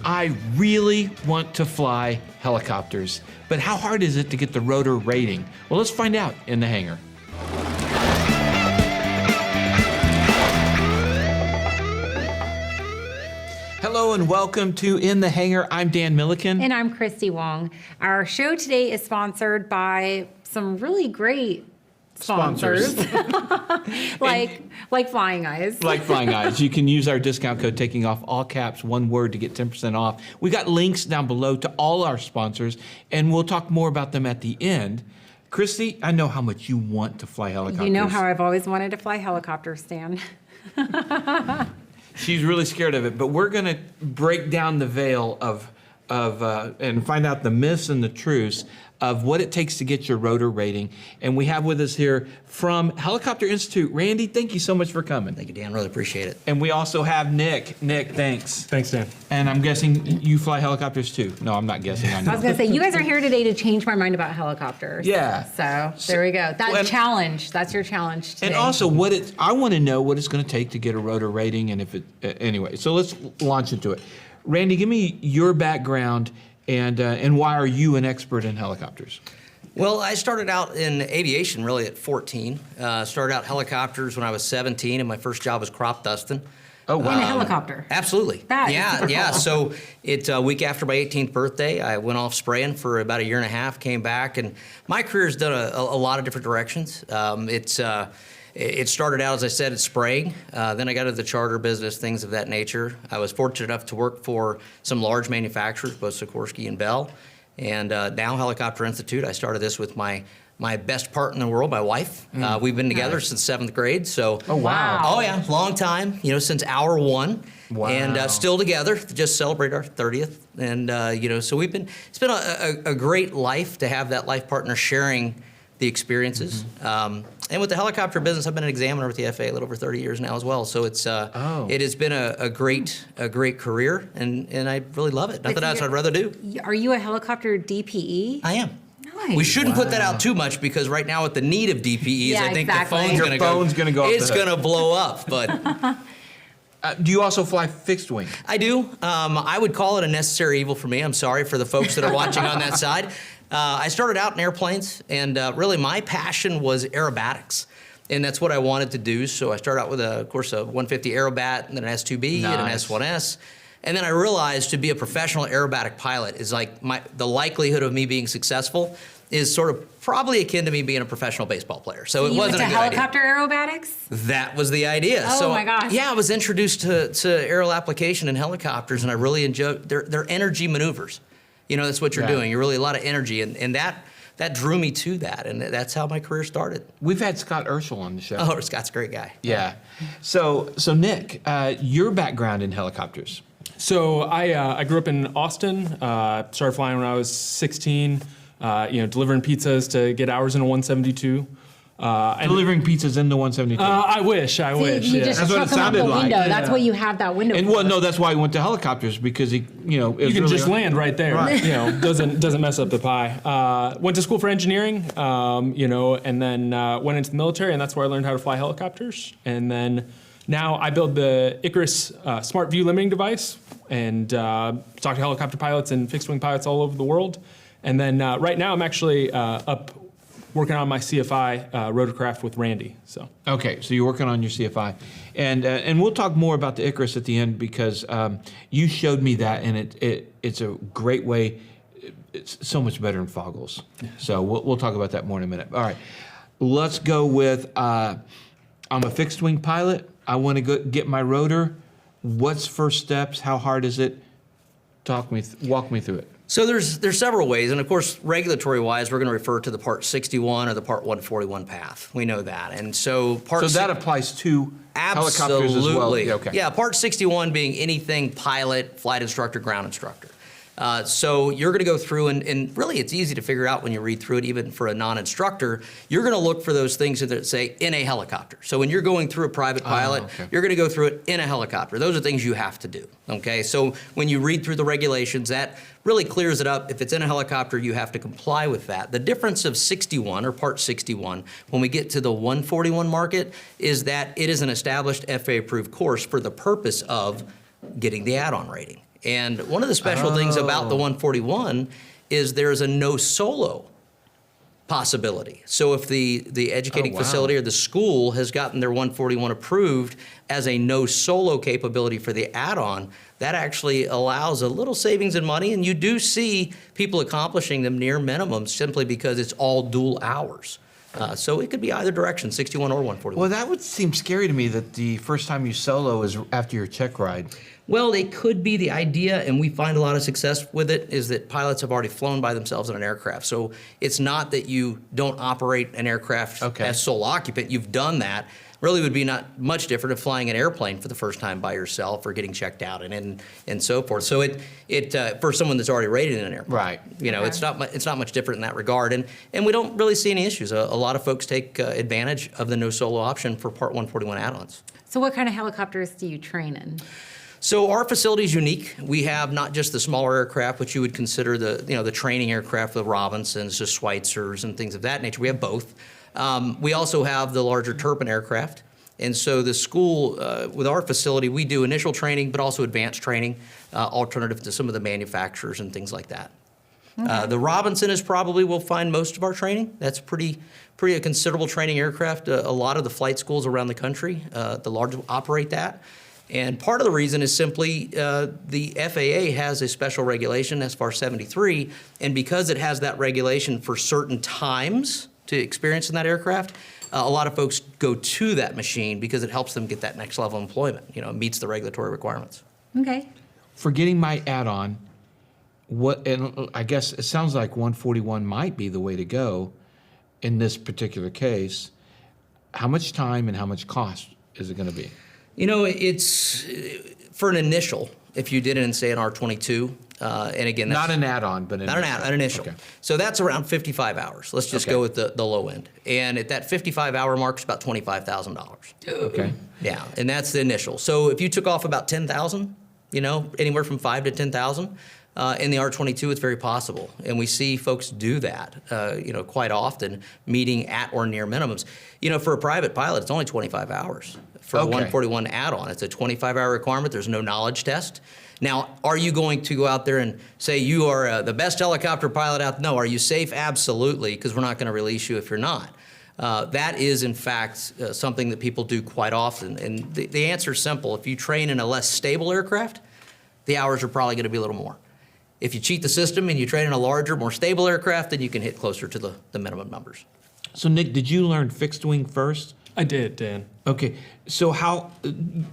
I really want to fly helicopters, but how hard is it to get the rotor rating? Well, let's find out in the hangar. Hello and welcome to In the Hangar. I'm Dan Milliken. And I'm Christy Wong. Our show today is sponsored by some really great sponsors. like Flying Eyes. Like Flying Eyes. You can use our discount code, taking off all caps, one word, to get 10% off. We got links down below to all our sponsors, and we'll talk more about them at the end. Christy, I know how much you want to fly helicopters. You know how I've always wanted to fly helicopters, Stan. She's really scared of it, but we're going to break down the veil of and find out the myths and the truths of what it takes to get your rotor rating. And we have with us here from Helicopter Institute, Randy. Thank you so much for coming. Thank you, Dan. Really appreciate it. And we also have Nick. Nick, thanks. Thanks, Dan. And I'm guessing you fly helicopters too. No, I'm not guessing. I know. I was going to say, you guys are here today to change my mind about helicopters. Yeah. So there we go. That's challenge. That's your challenge today. And also, I want to know what it's going to take to get a rotor rating, and if it anyway. So let's launch into it. Randy, give me your background and why are you an expert in helicopters? Well, I started out in aviation really at 14. Started out helicopters when I was 17, and my first job was crop dusting. Oh, wow. In a helicopter. Absolutely. Yeah. So a week after my 18th birthday, I went off spraying for about a year and a half, came back, and my career's done a lot of different directions. It started out, as I said, at spraying. Then I got into the charter business, things of that nature. I was fortunate enough to work for some large manufacturers, both Sikorsky and Bell. And now Helicopter Institute, I started this with my best partner in the world, my wife. We've been together since 7th grade. So, oh, wow. Oh, yeah, long time, since hour one. Wow. And still together, just celebrated our 30th. And, so it's been a great life to have that life partner sharing the experiences. Mm-hmm. And with the helicopter business, I've been an examiner with the FAA a little over 30 years now as well. So it has been a great career, and I really love it. Nothing else I'd rather do. Are you a helicopter DPE? I am. Nice. We shouldn't put that out too much, because right now with the need of DPEs, I think the phone's going to go. It's going to blow up. But do you also fly fixed wing? I do. I would call it a necessary evil for me. I'm sorry for the folks that are watching on that side. I started out in airplanes, and really my passion was aerobatics, and that's what I wanted to do. So I started out with, of course, a 150 Aerobat, and then an S2B, and an S1S. And then I realized to be a professional aerobatic pilot is like the likelihood of me being successful is sort of probably akin to me being a professional baseball player. So it wasn't a good idea. Helicopter aerobatics? That was the idea. Oh, so, my gosh. Yeah, I was introduced to aerial application in helicopters, and I really enjoyed their energy maneuvers. That's what you're doing. You're really a lot of energy, and that drew me to that, and that's how my career started. We've had Scott Urschel on the show. Oh, Scott's a great guy. Yeah. So Nick, your background in helicopters. So I grew up in Austin. Started flying when I was 16. Delivering pizzas to get hours in a 172. Delivering pizzas in the 172. I wish. You just that's what it sounded like. Window. That's what you have that window. And well, no, that's why he went to helicopters, because he, you can really just land right there. Right. Doesn't mess up the pie. Went to school for engineering. And then went into the military, and that's where I learned how to fly helicopters. And then now I build the Icarus Smart View limiting device, and talk to helicopter pilots and fixed wing pilots all over the world. And then right now I'm actually up working on my CFI rotorcraft with Randy. So okay, so you're working on your CFI, and we'll talk more about the Icarus at the end, because you showed me that, and it's a great way. It's so much better than Foggles. Yeah. So we'll talk about that more in a minute. All right, let's go with I'm a fixed wing pilot. I want to get my rotor. What's first steps? How hard is it? Walk me through it. So there's several ways, and of course, regulatory-wise, we're going to refer to the Part 61 or the Part 141 path. We know that, and so that applies to helicopters as well. Absolutely. Okay. Yeah, Part 61 being anything pilot, flight instructor, ground instructor. So you're going to go through, and really it's easy to figure out when you read through it, even for a non-instructor. You're going to look for those things that say in a helicopter. So when you're going through a private pilot, you're going to go through it in a helicopter. Those are things you have to do, okay? So when you read through the regulations, that really clears it up. If it's in a helicopter, you have to comply with that. The difference of 61, or Part 61, when we get to the 141 market, is that it is an established FAA-approved course for the purpose of getting the add-on rating. And one of the special things about the 141 is there's a no solo possibility. So if the educating facility or the school has gotten their 141 approved as a no solo capability for the add-on, that actually allows a little savings in money, and you do see people accomplishing them near minimums simply because it's all dual hours. So it could be either direction, 61 or 141. Well, that would seem scary to me that the first time you solo is after your check ride. Well, it could be the idea, and we find a lot of success with it, is that pilots have already flown by themselves in an aircraft. So it's not that you don't operate an aircraft as sole occupant. You've done that. Really would be not much different if flying an airplane for the first time by yourself or getting checked out and so forth. So it for someone that's already rated in an airplane, Right. You know, it's not much different in that regard, and we don't really see any issues. A lot of folks take advantage of the no solo option for Part 141 add-ons. So what kind of helicopters do you train in? So our facility is unique. We have not just the smaller aircraft, which you would consider the training aircraft, the Robinsons, the Schweitzers, and things of that nature. We have both. We also have the larger turbine aircraft. And so the school, with our facility, we do initial training, but also advanced training, alternative to some of the manufacturers and things like that. The Robinson is probably, we'll find most of our training. That's pretty a considerable training aircraft. A lot of the flight schools around the country, the large operate that. And part of the reason is simply the FAA has a special regulation, SFAR 73, and because it has that regulation for certain times to experience in that aircraft, a lot of folks go to that machine because it helps them get that next level of employment. You know, it meets the regulatory requirements. Okay. For getting my add-on, and I guess it sounds like 141 might be the way to go in this particular case. How much time and how much cost is it going to be? You know, it's for an initial, if you did it in, say, an R22, and again, that's Not an add-on, but an initial. Okay. So that's around 55 hours. Let's just go with the low end. And at that 55-hour mark, it's about $25,000. Okay. Yeah, and that's the initial. So if you took off about 10,000, you know, anywhere from 5 to 10,000, in the R22, it's very possible. And we see folks do that, you know, quite often, meeting at or near minimums. You know, for a private pilot, it's only 25 hours. For a 141 add-on, it's a 25-hour requirement. There's no knowledge test. Now, are you going to go out there and say you are the best helicopter pilot out? No. Are you safe? Absolutely, because we're not going to release you if you're not. That is, in fact, something that people do quite often. And the answer is simple. If you train in a less stable aircraft, the hours are probably going to be a little more. If you cheat the system and you train in a larger, more stable aircraft, then you can hit closer to the minimum numbers. So, Nick, did you learn fixed wing first? I did, Dan. Okay. So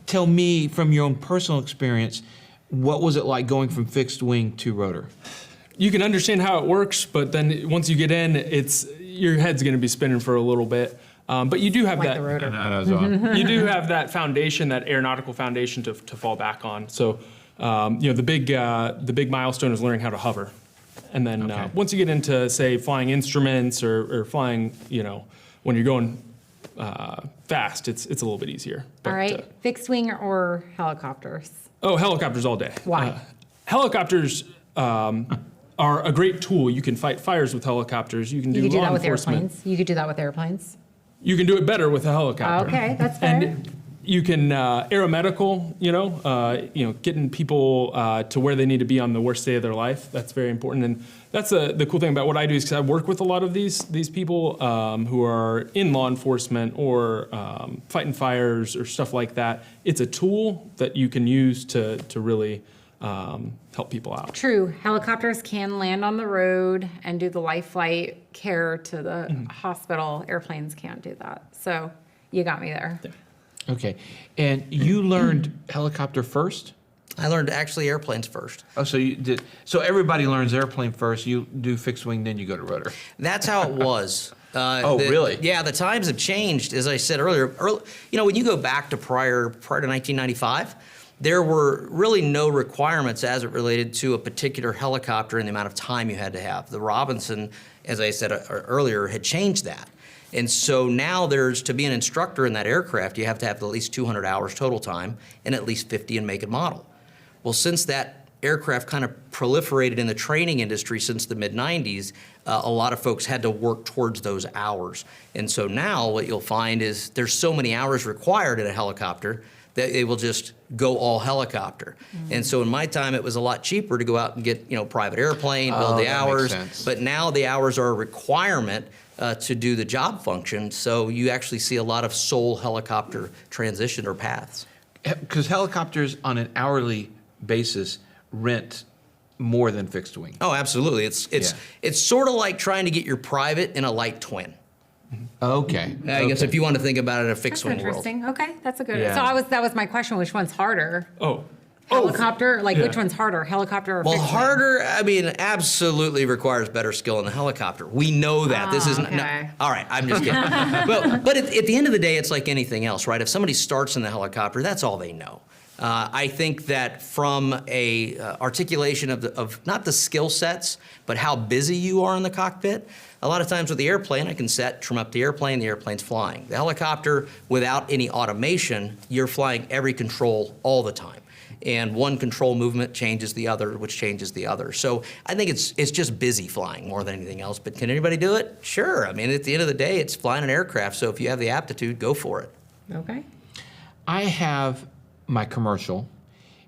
tell me from your own personal experience, what was it like going from fixed wing to rotor? You can understand how it works, but then once you get in, your head's going to be spinning for a little bit. But you do have Like that. the rotor. You do have that foundation, that aeronautical foundation to fall back on. So, you know, the big milestone is learning how to hover, and then once you get into, say, flying instruments or flying, you know, when you're going fast, it's a little bit easier. But, All right. Fixed wing or helicopters? Oh, helicopters all day. Why? Helicopters are a great tool. You can fight fires with helicopters. You can You could do law that with enforcement. airplanes. You could do that with airplanes. You can do it better with a helicopter. Okay, that's fair. And you can aeromedical, you know, getting people to where they need to be on the worst day of their life. That's very important. And that's the cool thing about what I do is because I work with a lot of these people who are in law enforcement or fighting fires or stuff like that. It's a tool that you can use to really help people out. True. Helicopters can land on the road and do the life flight care to the hospital. Airplanes can't do that. So you got me there. Yeah. Okay. And you learned helicopter first? I learned actually airplanes first. Oh, so you did. So everybody learns airplane first. You do fixed wing, then you go to rotor. That's how it was. Really? Yeah, the times have changed, as I said earlier. You know, when you go back to prior to 1995, there were really no requirements as it related to a particular helicopter and the amount of time you had to have. The Robinson, as I said earlier, had changed that. And so now to be an instructor in that aircraft, you have to have at least 200 hours total time and at least 50 in make and model. Well, since that aircraft kind of proliferated in the training industry since the mid-90s, a lot of folks had to work towards those hours. And so now what you'll find is there's so many hours required in a helicopter that they will just go all helicopter. And so in my time, it was a lot cheaper to go out and get, private airplane, build the that makes hours. sense. But now the hours are a requirement to do the job function. So you actually see a lot of sole helicopter transition or paths. Because helicopters on an hourly basis rent more than fixed wing. Oh, absolutely. It's sort of like trying to get your private in a light twin. Okay. I guess if you want to think about it in a That's fixed wing world. interesting. Okay, that's a good. Yeah. So that was my question. Which one's harder? Oh. Helicopter? Like, yeah. which one's harder, helicopter or Well, fixed wing? harder, I mean, absolutely requires better skill in the helicopter. We know that. This isn't. okay. All right, I'm just kidding. but at the end of the day, it's like anything else, right? If somebody starts in the helicopter, that's all they know. I think that from a articulation of not the skill sets, but how busy you are in the cockpit, a lot of times with the airplane, I can trim up the airplane's flying. The helicopter, without any automation, you're flying every control all the time. And one control movement changes the other, which changes the other. So I think it's just busy flying more than anything else. But can anybody do it? Sure. I mean, at the end of the day, it's flying an aircraft. So if you have the aptitude, go for it. Okay. I have my commercial,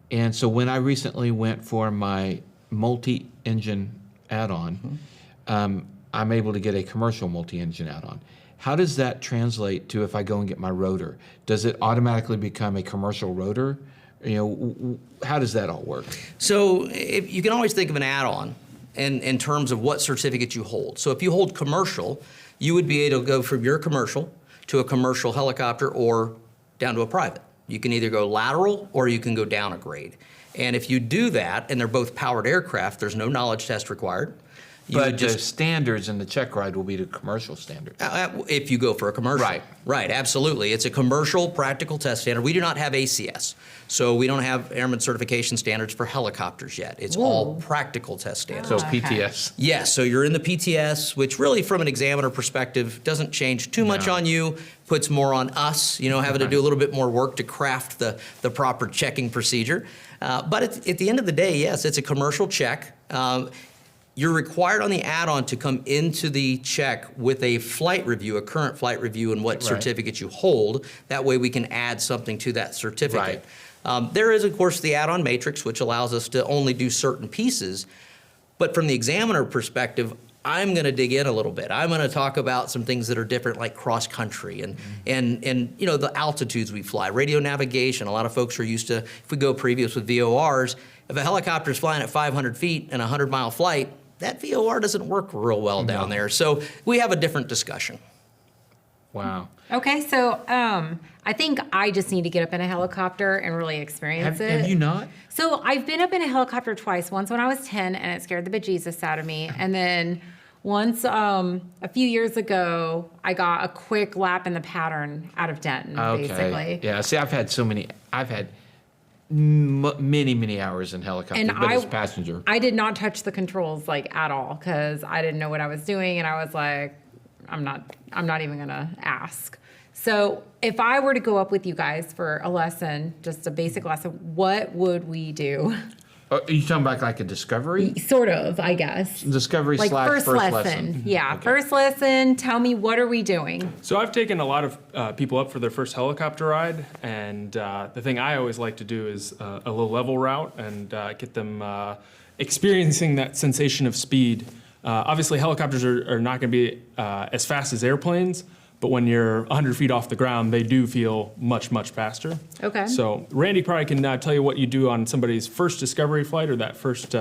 and so when I recently went for my multi-engine add-on, I'm able to get a commercial multi-engine add-on. How does that translate to if I go and get my rotor? Does it automatically become a commercial rotor? How does that all work? So you can always think of an add-on in terms of what certificate you hold. So if you hold commercial, you would be able to go from your commercial to a commercial helicopter or down to a private. You can either go lateral or you can go down a grade. And if you do that, and they're both powered aircraft, there's no knowledge test required. But the standards in the check ride will be the commercial standard. If you go for a commercial. Right. Right, absolutely. It's a commercial practical test standard. We do not have ACS. So we don't have airman certification standards for helicopters yet. It's all practical test standards. So Okay. PTS. Yes, so you're in the PTS, which really from an examiner perspective doesn't change too much on you, puts more on us, having to do a little bit more work to craft the proper checking procedure. But at the end of the day, yes, it's a commercial check. You're required on the add-on to come into the check with a flight review, a current flight review, and what certificate you hold. That way we can add something to that certificate. There is, of course, the add-on matrix, which allows us to only do certain pieces. But from the examiner perspective, I'm going to dig in a little bit. I'm going to talk about some things that are different, like cross-country and the altitudes we fly, radio navigation. A lot of folks are used to, if we go previous with VORs, if a helicopter's flying at 500 feet in a 100-mile flight, that VOR doesn't work real well down there. So we have a different discussion. Wow. Okay, so I think I just need to get up in a helicopter and really experience it. Have you not? So I've been up in a helicopter twice. Once when I was 10, and it scared the bejesus out of me. And then once a few years ago, I got a quick lap in the pattern out of Denton, basically. Yeah. See, I've had many hours in helicopter, but as passenger. I did not touch the controls at all because I didn't know what I was doing, and I was like, I'm not even gonna ask. So if I were to go up with you guys for a lesson, just a basic lesson, what would we do? Are you talking about like a discovery? Sort of, I guess. Discovery Like slash first lesson. Yeah, Okay. first lesson. Tell me, what are we doing? So I've taken a lot of people up for their first helicopter ride, and the thing I always like to do is a low-level route and get them experiencing that sensation of speed. Obviously, helicopters are not going to be as fast as airplanes, but when you're 100 feet off the ground, they do feel much, much faster. Okay. So Randy probably can tell you what you do on somebody's first discovery flight or that first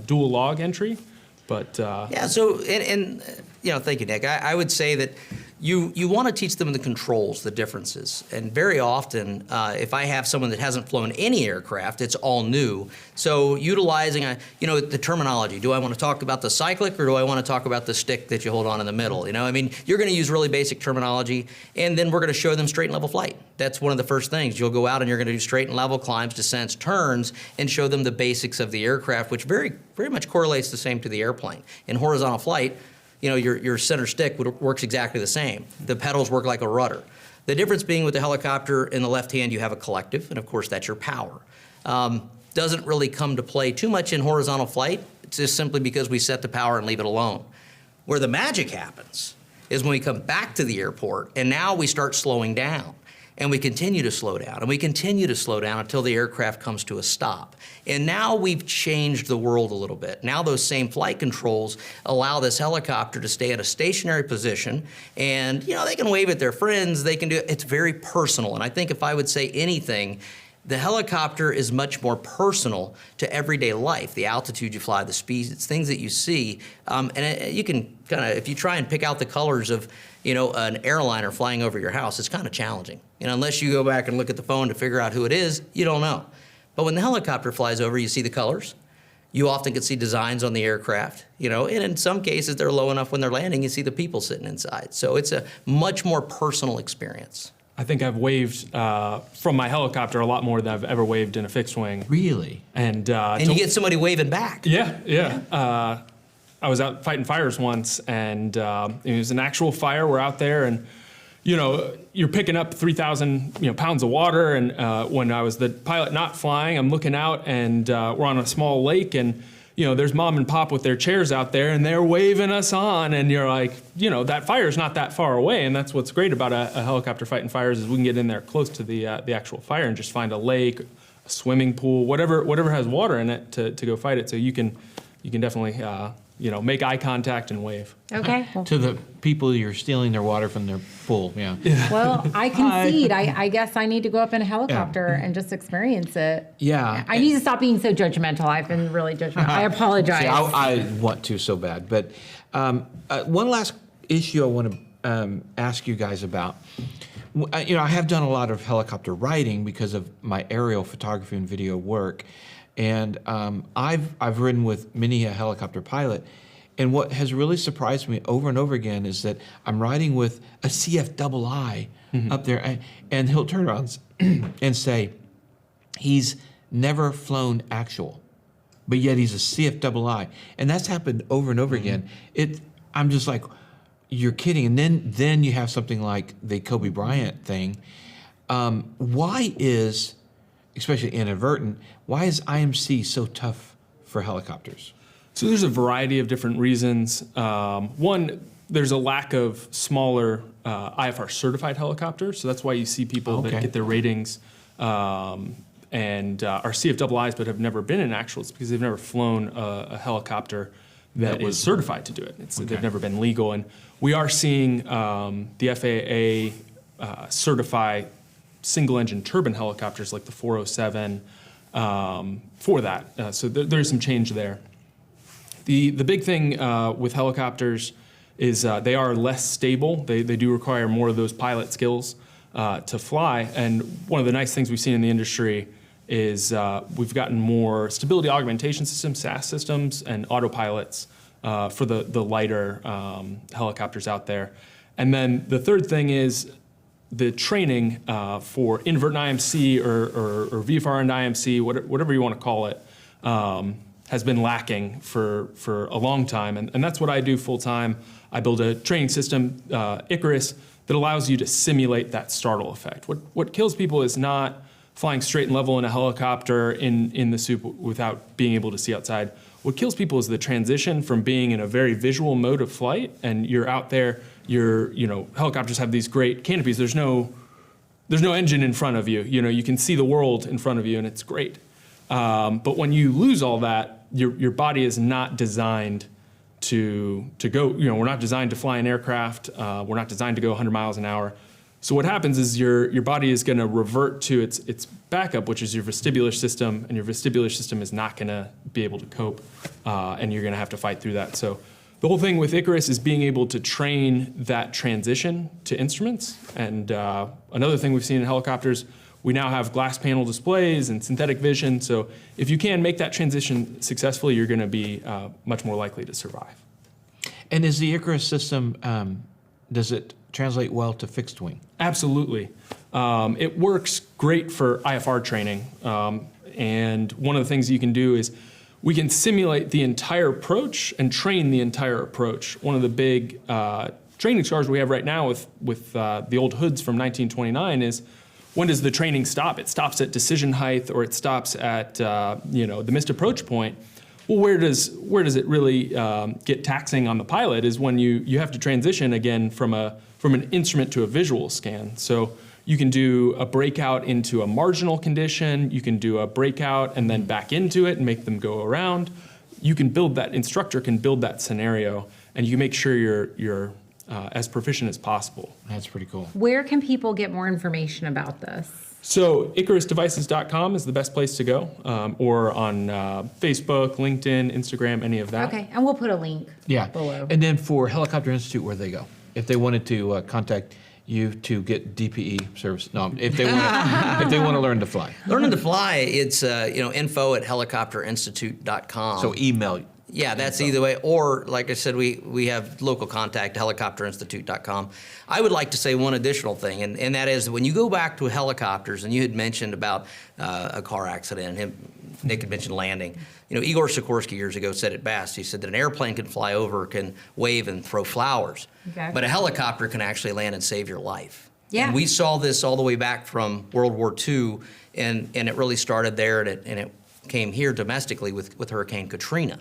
dual log entry. But Yeah, so, thank you, Nick. I would say that you want to teach them the controls, the differences. And very often, if I have someone that hasn't flown any aircraft, it's all new. So utilizing, the terminology. Do I want to talk about the cyclic or do I want to talk about the stick that you hold on in the middle? You're going to use really basic terminology, and then we're going to show them straight and level flight. That's one of the first things. You'll go out and you're going to do straight and level climbs, descents, turns, and show them the basics of the aircraft, which very, very much correlates the same to the airplane. In horizontal flight, your center stick works exactly the same. The pedals work like a rudder. The difference being with the helicopter, in the left hand you have a collective, and of course that's your power. Doesn't really come to play too much in horizontal flight. It's just simply because we set the power and leave it alone. Where the magic happens is when we come back to the airport, and now we start slowing down. And we continue to slow down, and we continue to slow down until the aircraft comes to a stop. And now we've changed the world a little bit. Now those same flight controls allow this helicopter to stay at a stationary position, and they can wave at their friends, they can do, it's very personal. And I think if I would say anything, the helicopter is much more personal to everyday life. The altitude you fly, the speeds, it's things that you see. You can kind of, if you try and pick out the colors of, an airliner flying over your house, it's kind of challenging. Unless you go back and look at the phone to figure out who it is, you don't know. But when the helicopter flies over, you see the colors. You often can see designs on the aircraft, and in some cases they're low enough when they're landing, you see the people sitting inside. So it's a much more personal experience. I think I've waved from my helicopter a lot more than I've ever waved in a fixed wing. Really? And you get somebody waving back. Yeah. I was out fighting fires once, and it was an actual fire. We're out there, and you're picking up 3,000 pounds of water. And when I was the pilot not flying, I'm looking out, and we're on a small lake, and there's mom and pop with their chairs out there, and they're waving us on, and you're like, that fire's not that far away, and that's what's great about a helicopter fighting fires is we can get in there close to the actual fire and just find a lake, a swimming pool, whatever has water in it to go fight it. So you can definitely make eye contact and wave. Okay. To the people you're stealing their water from their pool, yeah. Well, I concede. I guess I need to go up in a helicopter and just experience it. Yeah. I need to stop being so judgmental. I've been really judgmental. I apologize. See, I want to so bad. But one last issue I want to ask you guys about. I have done a lot of helicopter riding because of my aerial photography and video work. And I've ridden with many a helicopter pilot. And what has really surprised me over and over again is that I'm riding with a CFII up there, and he'll turn around and say, he's never flown actual, but yet he's a CFII. And that's happened over and over again. I'm just like, you're kidding. And then you have something like the Kobe Bryant thing. Why is, especially Inadvertent, why is IMC so tough for helicopters? So there's a variety of different reasons. One, there's a lack of smaller IFR certified helicopters. So that's why you see people that get their ratings and are CFIIs but have never been in actuals because they've never flown a helicopter that is certified to do it. They've never been legal. And we are seeing the FAA certify single engine turbine helicopters like the 407 for that. So there's some change there. The big thing with helicopters is they are less stable. They do require more of those pilot skills to fly. And one of the nice things we've seen in the industry is we've gotten more stability augmentation systems, SAS systems, and autopilots for the lighter helicopters out there. And then the third thing is the training for Inadvertent IMC or VFR and IMC, whatever you want to call it, has been lacking for a long time. And that's what I do full time. I build a training system, Icarus, that allows you to simulate that startle effect. What kills people is not flying straight and level in a helicopter in the soup without being able to see outside. What kills people is the transition from being in a very visual mode of flight, and you're out there, helicopters have these great canopies. There's no engine in front of you. You can see the world in front of you, and it's great. But when you lose all that, your body is not designed to go. We're not designed to fly an aircraft. We're not designed to go 100 miles an hour. So what happens is your body is going to revert to its backup, which is your vestibular system, and your vestibular system is not going to be able to cope, and you're going to have to fight through that. So the whole thing with Icarus is being able to train that transition to instruments. And another thing we've seen in helicopters, we now have glass panel displays and synthetic vision. So if you can make that transition successfully, you're going to be much more likely to survive. And is the Icarus system, does it translate well to fixed wing? Absolutely. It works great for IFR training. And one of the things you can do is we can simulate the entire approach and train the entire approach. One of the big training scars we have right now with the old hoods from 1929 is, when does the training stop? It stops at decision height, or it stops at the missed approach point. Well, where does it really get taxing on the pilot is when you have to transition again from an instrument to a visual scan. So You can do a breakout into a marginal condition. You can do a breakout and then back into it and make them go around. You can build that, instructor can build that scenario, and you make sure you're as proficient as possible. That's pretty cool. Where can people get more information about this? So IcarusDevices.com is the best place to go, or on Facebook, LinkedIn, Instagram, any of that. Okay, and we'll put a link Yeah. below. And then for Helicopter Institute, where they go? If they wanted to contact you to get DPE service, no, if they want to learn to fly. Learning to fly, it's info@helicopterinstitute.com. So email. Yeah, that's either way. Or, like I said, we have local contact, helicopterinstitute.com. I would like to say one additional thing, and that is when you go back to helicopters, and you had mentioned about a car accident, Nick had mentioned landing. Igor Sikorsky years ago said it best. He said that an airplane can fly over, can wave and throw flowers, Okay. but a helicopter can actually land and save your life. Yeah. And we saw this all the way back from World War II, and it really started there, and it came here domestically with Hurricane Katrina.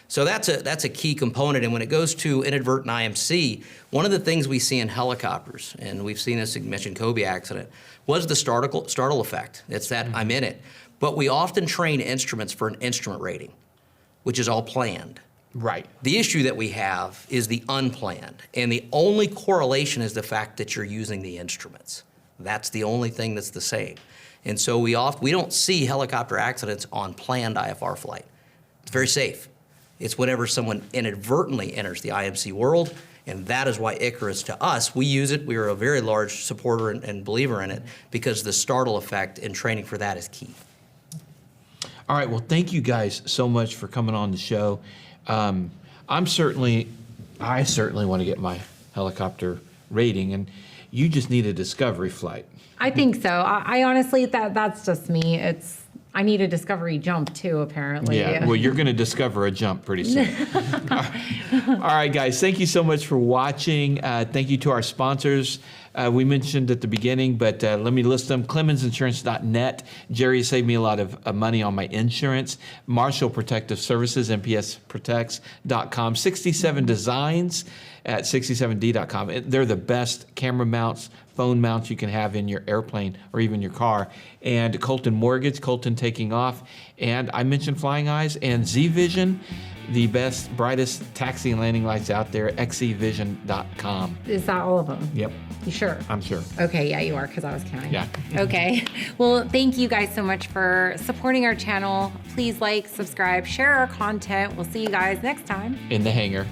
So that's a key component. And when it goes to inadvertent IMC, one of the things we see in helicopters, and we've seen this in mentioned Kobe accident, was the startle effect. It's that I'm in it. But we often train instruments for an instrument rating, which is all planned. Right. The issue that we have is the unplanned. And the only correlation is the fact that you're using the instruments. That's the only thing that's the same. And so we don't see helicopter accidents on planned IFR flight. It's very safe. It's whenever someone inadvertently enters the IMC world, and that is why Icarus, to us, we use it. We are a very large supporter and believer in it because the startle effect and training for that is key. All right. Well, thank you guys so much for coming on the show. I certainly want to get my helicopter rating, and you just need a discovery flight. I think so. I honestly, that's just me. I need a discovery jump too, apparently. Yeah, well, you're going to discover a jump pretty soon. All right, guys, thank you so much for watching. Thank you to our sponsors. We mentioned at the beginning, but let me list them. Clemensinsurance.net. Jerry saved me a lot of money on my insurance. Marshall Protective Services, MPSprotects.com. 67 Designs at 67D.com. They're the best camera mounts, phone mounts you can have in your airplane or even your car. And Colton Mortgage, Colton Taking Off. And I mentioned Flying Eyes and Z-Vision, the best, brightest taxi and landing lights out there, xevision.com. Is that all of them? Yep, You sure? I'm sure. Okay, yeah, you are, because I was counting. Yeah. Okay. Well, thank you guys so much for supporting our channel. Please like, subscribe, share our content. We'll see you guys next time. In the hangar.